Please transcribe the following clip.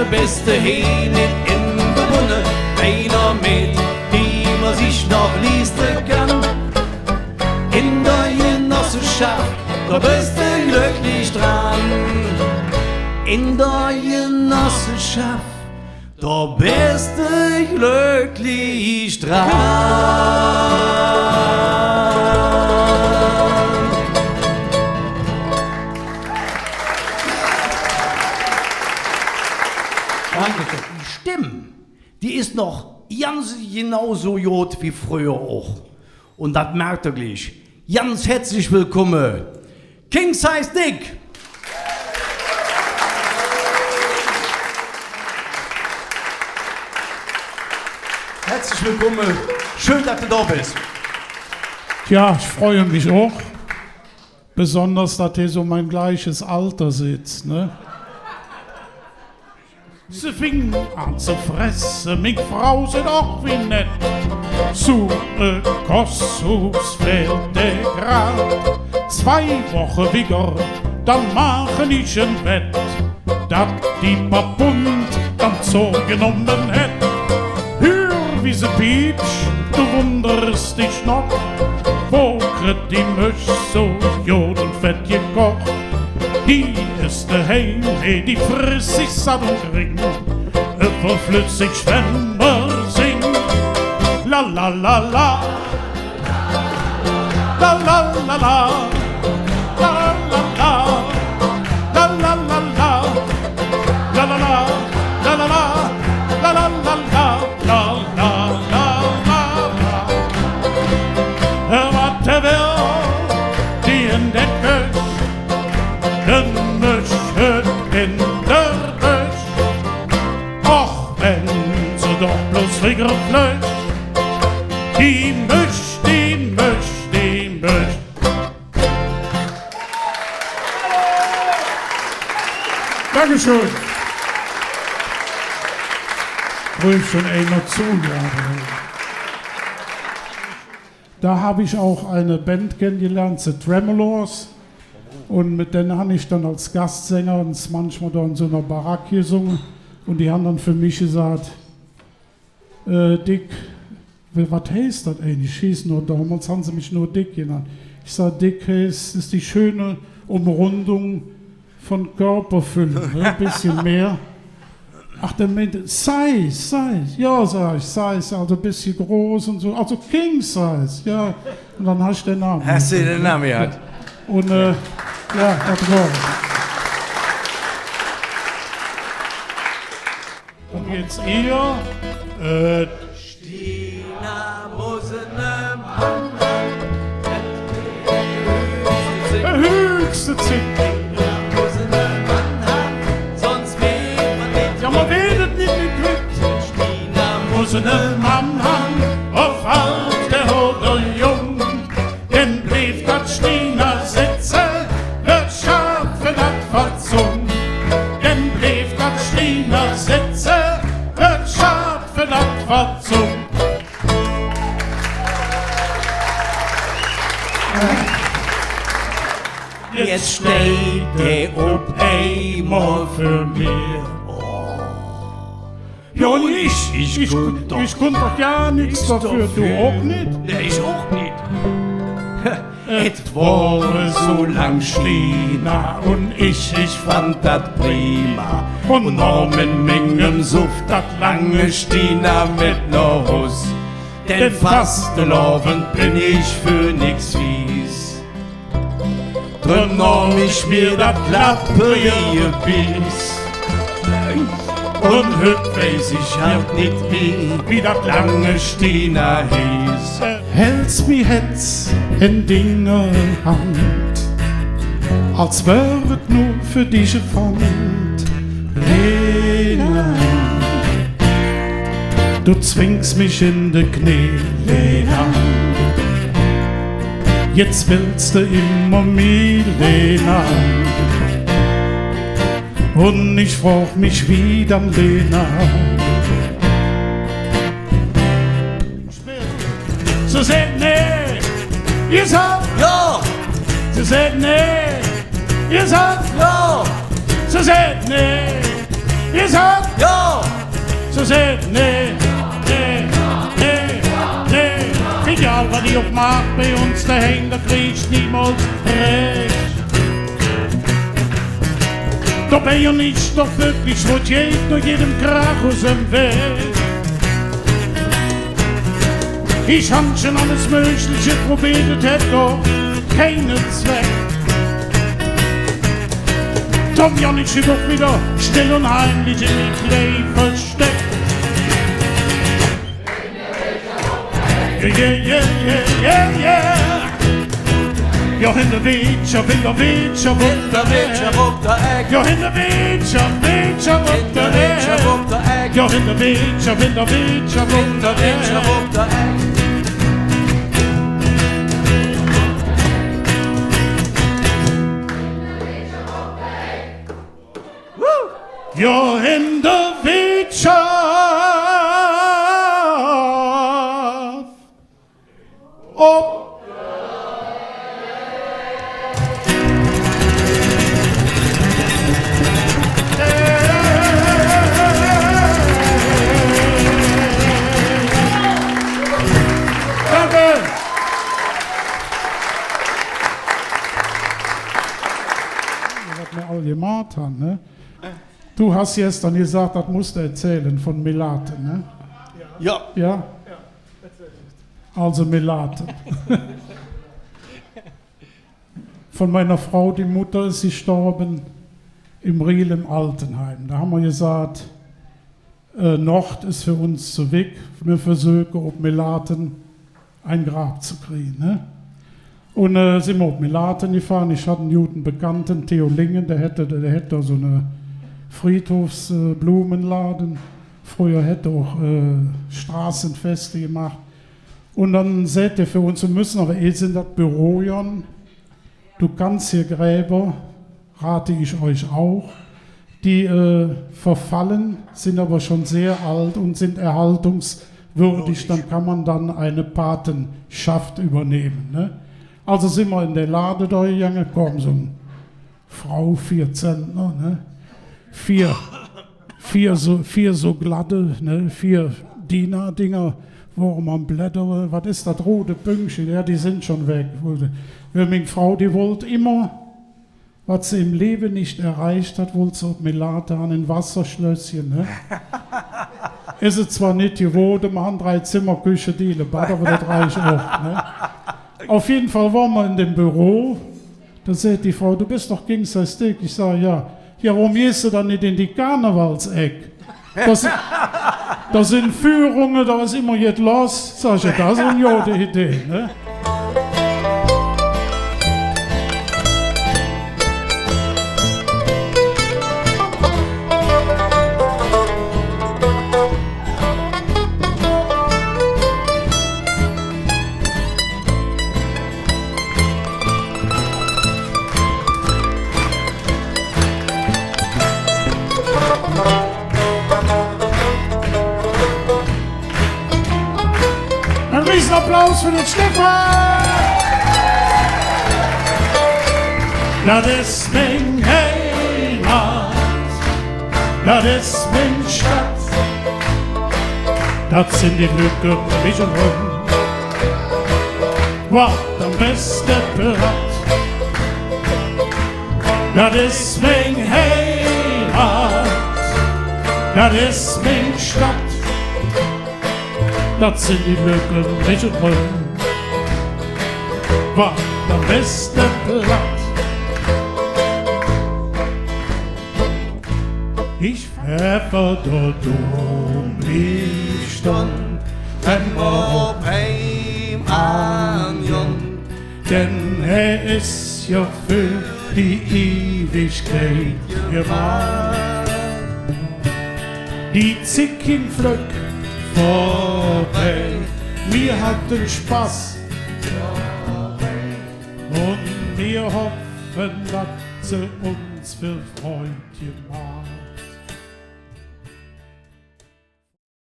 bist du hier nicht in der Wunde, einer mit, die man sich noch leisten kann. In der Genossenschaft, da bist du glücklich dran. In der Genossenschaft, da bist du glücklich dran. Danke. Die Stimme, die ist noch ganz genauso gut wie früher auch. Und das merkt ihr gleich. Ganz herzlich willkommen, King Size Dick. Herzlich willkommen, schön, dass du da bist. Ja, ich freue mich auch. Besonders, dass hier so mein gleiches Alter sitzt, ne? Sie fing an zu fressen, mich Frau sind auch wie nett. Zu Kossus fehlt der grad 2 Wochen Vigor, dann machen ich ein Bett, dat die Papund dann so genommen hätt. Hör, wie sie piepsch, du wunderst dich noch, wo kriegt die Mösch so jodenfett gekocht. Die ist daheim, hey, die friss sich satt und kriegt, überflüssig Schwämmer sing. La la la la, la la la la, la la la, la la la la, la la la, la la la, la la la la, la la la la. Wat will die in der Küche? Den Mösch in der Bösch, och wenn sie doch bloß Finger flösch, die Mösch, die Mösch, die Mösch. Dankeschön. Ruhig schon einer zu, ja. Da habe ich auch eine Band kennengelernt, The Tremolors. Und mit denen habe ich dann als Gastsänger uns manchmal da in so einer Baracke gesungen. Und die haben dann für mich gesagt, Dick, was heißt das eigentlich? Ich hieß nur, damals haben sie mich nur Dick genannt. Ich sage, Dick ist die schöne Umrundung von Körperfülle, ne? Ein bisschen mehr. Ach, der meinte, Size, ja, sag ich, Size, also ein bisschen groß und so, also King Size, ja. Und dann hast du den Namen. Hast du den Namen gehabt? Und, ja, das war's. Und jetzt ihr, Stina muss ne Mann der höchste Zick. muss ne Mann haben, sonst wird man nicht. Ja, man redet nicht gekriegt. Stina Muss ne Mann haben, auf alt, der oder jung, denn blieb das Stina sitze, wird scharf für das Verzung. Denn blieb das Stina sitze, wird scharf für das Verzung. Jetzt steht der ob einmal für mir. Ja, und ich konnte doch gar nichts dafür, du auch nicht? Ja, ich auch nicht. Et war so lang Stina und ich fand dat prima. Und noch mit Mengem Suft dat lange Stina mit no Hus. Denn fast gelaufen bin ich für nix fies. Drum nahm ich mir dat Klappe hier bis. Und heute weiß ich halt nicht wie dat lange Stina hieß. Hält's wie hätt's in Dinge Hand, als wäret nur für dich Pfand. Lena, du zwingst mich in de Knie, Lena. Jetzt willst du immer mehr, Lena. Und ich frag mich wieder, Lena. Sie sagt nee, ihr sagt Ja! Sie sagt nee, ihr sagt Ja! Sie sagt nee, Ihr sagt, Ja! so seht, nee. Egal, was ich auch mach, bei uns daheim, da kriegst niemals recht. Da bin ich nicht doch wirklich, wo jedem Krach aus dem Weg. Ich hab schon alles Mögliche probiert, hätte doch keinen Zweck. Tom Janitsch ist doch wieder still und heimlich in die Klee versteckt. Yeah. Ja, in der Witsch, auf der Witsch, auf der Witsch, op de ek. ja, in der Witsch, auf der Witsch, op de ek. ja, in der Witsch, auf der Witsch, auf der Witsch, op de ek. ja, in der Witsch, op gemacht haben, ne? Du hast jetzt dann gesagt, das musst du erzählen von Melaten, ne? Ja. Ja? Also Melaten. Von meiner Frau, die Mutter, ist gestorben im Riel im Altenheim. Da haben wir gesagt, Nord ist für uns zu weg. Wir versuchen, auf Melaten ein Grab zu kriegen, ne? Und sind wir auf Melaten gefahren. Ich hatte einen guten Bekannten, Theo Lingen, der hätte so eine Friedhofsblumenladen. Früher hätte auch Straßenfeste gemacht. Und dann seht ihr für uns, wir müssen aber jetzt in das Büro gehen. Du kannst hier Gräber, rate ich euch auch, die verfallen, sind aber schon sehr alt und sind erhaltungswürdig. Dann kann man dann eine Patenschaft übernehmen, ne? Also sind wir in der Lade da gegangen, kommen so eine Frau, 4 Zentner, ne? Vier so glatte, ne? 4 Dinger, wo man blättert. Was ist das rote Pünktchen? Ja, die sind schon weg. Weil meine Frau, die wollte immer, was sie im Leben nicht erreicht hat, wollte sie auf Melate an ein Wasserschlösschen, ne? Ist es zwar nicht geworden, wir haben 3 Zimmerküche, die Bad, aber das reicht auch, ne? Auf jeden Fall waren wir in dem Büro, da sagt die Frau, du bist doch Gingster-Stick. Ich sage, ja, warum gehst du dann nicht in die Karnevalseck? Da sind Führungen, da ist immer jetzt los. Sag ich, das ist eine gute Idee, ne? Ein Riesenapplaus für den Stefan! Das ist mein Heimat, das ist mein Stadt, das sind die Lücken, mich und rum. Was am besten Platz, das ist mein Heimat, das ist mein Stadt. Das sind die Lücken, mich und rum. War der beste Platz. Ich pfeffer dort ich stand, En op heim aan Jon. denn ist ja für die Ewigkeit gemacht. Die Zicken flöck vorbei, wir hatten Spaß und wir hoffen, dass sie uns für Freund gemacht.